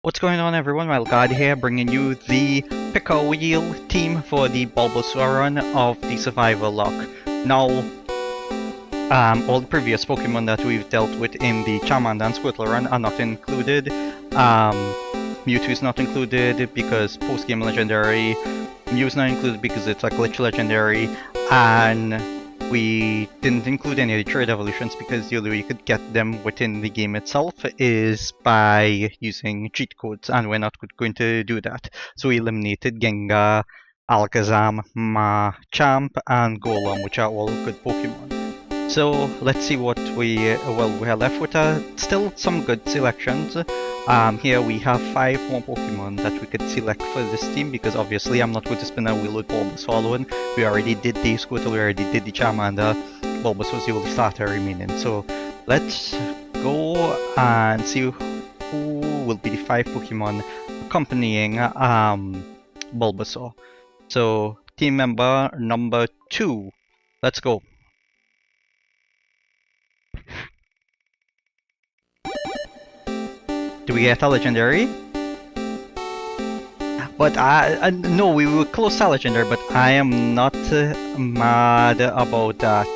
What's going on, everyone? Wildcard here, bringing you the Picker Wheel team for the Bulbasaur run of the Survivalocke. Now, all the previous Pokemon that we've dealt with in the Charmander and Squirtle run are not included. Mewtwo is not included because post-game legendary. Mew's not included because it's a glitch legendary, and we didn't include any of the trade evolutions because the only way you could get them within the game itself is by using cheat codes, and we're not going to do that. So we eliminated Gengar, Alakazam, Machamp, and Golem, which are all good Pokemon. So let's see what we are left with. Still some good selections. Here we have 5 more Pokemon that we could select for this team, because obviously I'm not going to spin a wheel with Bulbasaur alone. We already did the Squirtle, we already did the Charmander. Bulbasaur was the only starter remaining. So let's go and see who will be the 5 Pokemon accompanying Bulbasaur. So team member number 2. Let's go. Do we get a legendary? But no, we were close to legendary, but I am not mad about that,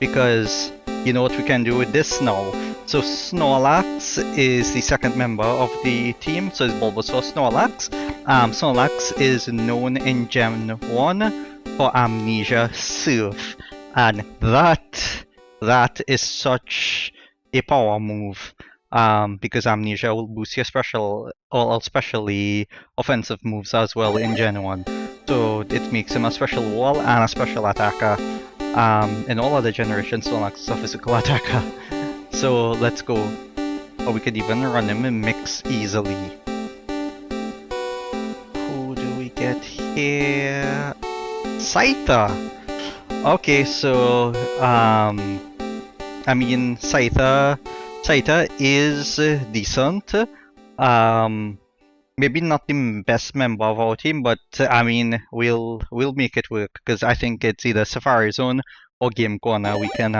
because you know what we can do with this now. So Snorlax is the second member of the team, so it's Bulbasaur Snorlax. Snorlax is known in Gen 1 for Amnesia Surf, and that is such a power move. Because Amnesia will boost your special, or especially offensive moves as well in Gen 1. So it makes him a special wall and a special attacker. In all other generations, Snorlax is a physical attacker. So let's go. Or we could even run him in mix easily. Who do we get here? Scyther! Okay, so I mean, Scyther is decent. Maybe not the best member of our team, but I mean, we'll make it work, because I think it's either Safari Zone or Game Corner we can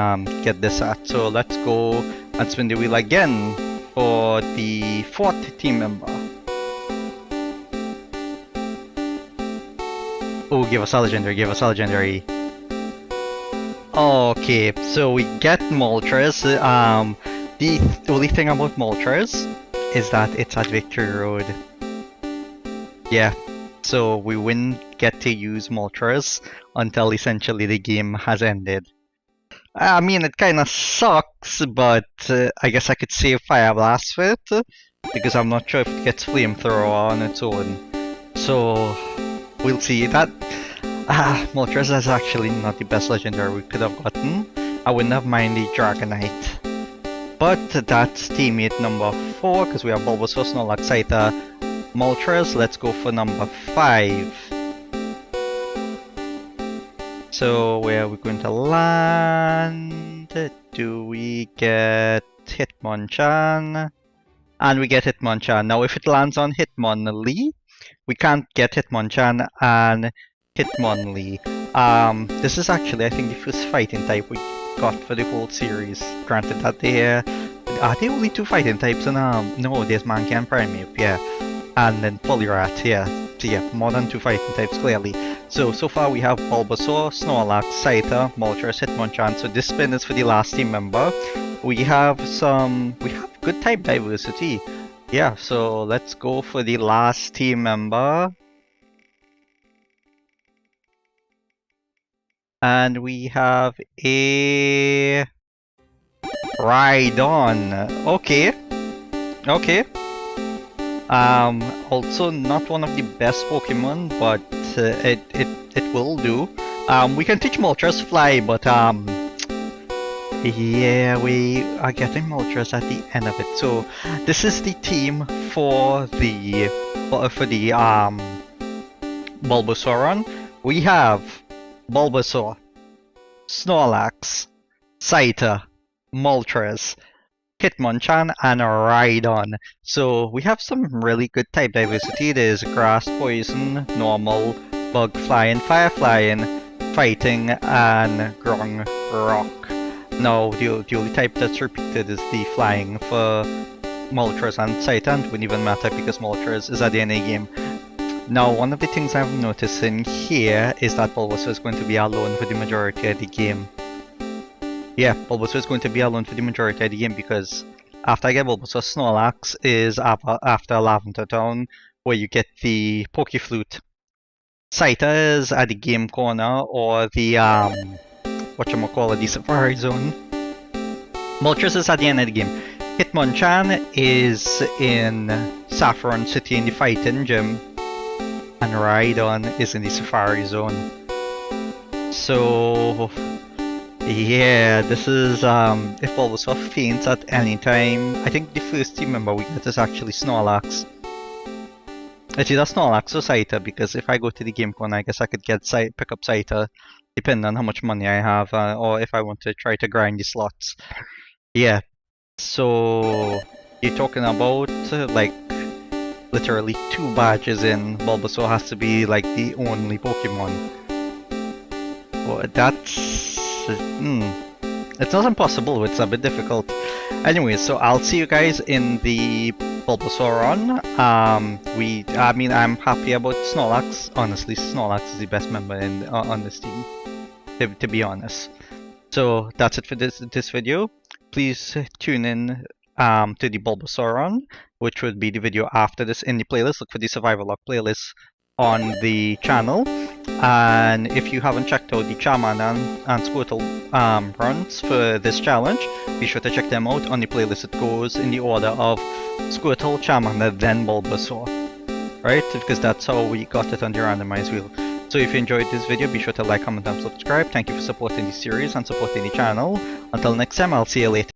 get this at. So let's go and spin the wheel again for the 4th team member. Oh, give us a legendary. Okay, so we get Moltres. The only thing about Moltres is that it's at Victory Road. Yeah, so we wouldn't get to use Moltres until essentially the game has ended. I mean, it kinda sucks, but I guess I could save Fire Blast for it, because I'm not sure if it gets Flamethrower on its own. So, we'll see. That Moltres is actually not the best legendary we could have gotten. I wouldn't have minded Dragonite. But that's teammate number 4, because we have Bulbasaur, Snorlax, Scyther, Moltres. Let's go for number 5. So where are we going to land? Do we get Hitmonchan? And we get Hitmonchan. Now if it lands on Hitmonlee, we can't get Hitmonchan and Hitmonlee. This is actually, I think, the first fighting type we got for the whole series. Granted that are there only 2 fighting types? And no, there's Mankey and Primeape, yeah, and then Poliwrath, yeah. So yeah, more than 2 fighting types clearly. So far we have Bulbasaur, Snorlax, Scyther, Moltres, Hitmonchan. So this spin is for the last team member. We have good type diversity. Yeah, so let's go for the last team member. And we have a Rhydon. Okay. Also not one of the best Pokemon, but it will do. We can teach Moltres Fly, but yeah, we are getting Moltres at the end of it. So this is the team for the Bulbasaur run. We have Bulbasaur, Snorlax, Scyther, Moltres, Hitmonchan, and Rhydon. So we have some really good type diversity. There's Grass, Poison, Normal, Bug Flying, Fire Flying, Fighting, and Grung Rock. Now the only type that's repeated is the Flying for Moltres and Titan wouldn't even matter because Moltres is at the end of the game. Now, one of the things I'm noticing here is that Bulbasaur is going to be alone for the majority of the game. Yeah, Bulbasaur is going to be alone for the majority of the game because after I get Bulbasaur, Snorlax is after Lavender Town, where you get the Pokeflute. Saita is at the game corner or the whatchamacallit, the Safari Zone. Moltres is at the end of the game. Hitmonchan is in Saffron City in the Fighting Gym, and Rhydon is in the Safari Zone. So yeah, this is if Bulbasaur faints at any time, I think the first team member we get is actually Snorlax. It's either Snorlax or Saita, because if I go to the game corner, I guess I could pick up Saita, depending on how much money I have, or if I want to try to grind the slots. Yeah, so you're talking about like literally 2 badges in. Bulbasaur has to be like the only Pokemon. Well, that's it's not impossible, it's a bit difficult. Anyway, so I'll see you guys in the Bulbasaur run. I mean, I'm happy about Snorlax. Honestly, Snorlax is the best member on this team, to be honest. So that's it for this video. Please tune in to the Bulbasaur run, which would be the video after this in the playlist. Look for the Survivalocke playlist on the channel. And if you haven't checked out the Charmander and Squirtle runs for this challenge, be sure to check them out on the playlist. It goes in the order of Squirtle, Charmander, then Bulbasaur. Right? Because that's how we got it on the randomized wheel. So if you enjoyed this video, be sure to like, comment, and subscribe. Thank you for supporting the series and supporting the channel. Until next time, I'll see you later.